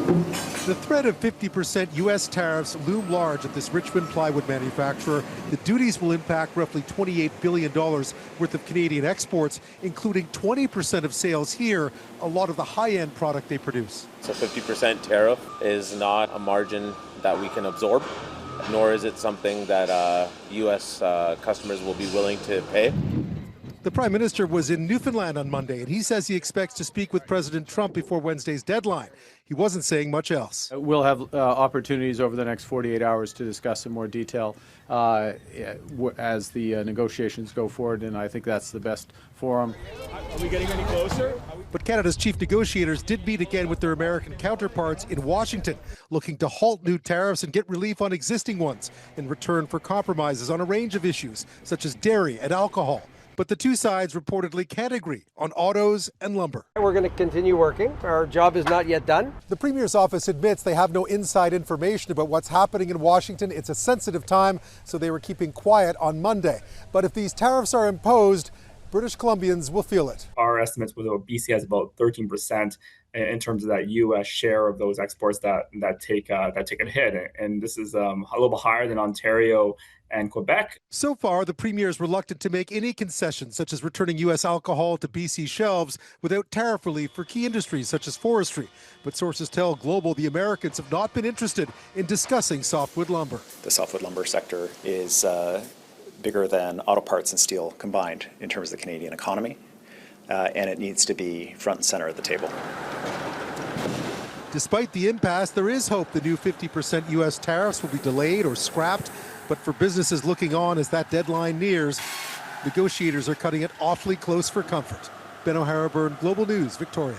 The threat of 50% U.S. tariffs loom large at this Richmond plywood manufacturer. The duties will impact roughly $28 billion worth of Canadian exports, including 20% of sales here, a lot of the high-end product they produce. So 50% tariff is not a margin that we can absorb, nor is it something that U.S. customers will be willing to pay. The Prime Minister was in Newfoundland on Monday, and he says he expects to speak with President Trump before Wednesday's deadline. He wasn't saying much else. We'll have opportunities over the next 48 hours to discuss in more detail as the negotiations go forward, and I think that's the best forum. Are we getting any closer? But Canada's chief negotiators did meet again with their American counterparts in Washington, looking to halt new tariffs and get relief on existing ones in return for compromises on a range of issues, such as dairy and alcohol. But the two sides reportedly can't agree on autos and lumber. We're going to continue working. Our job is not yet done. The Premier's office admits they have no inside information about what's happening in Washington. It's a sensitive time, so they were keeping quiet on Monday. But if these tariffs are imposed, British Columbians will feel it. Our estimates with BC has about 13% in terms of that U.S. share of those exports that take a hit, and this is a little bit higher than Ontario and Quebec. So far, the Premier is reluctant to make any concessions, such as returning U.S. alcohol to BC shelves without tariff relief for key industries such as forestry. But sources tell Global the Americans have not been interested in discussing softwood lumber. The softwood lumber sector is bigger than auto parts and steel combined in terms of the Canadian economy, and it needs to be front and center at the table. Despite the impasse, there is hope the new 50% U.S. tariffs will be delayed or scrapped. But for businesses looking on as that deadline nears, negotiators are cutting it awfully close for comfort. Ben O'Hara, Global News, Victoria.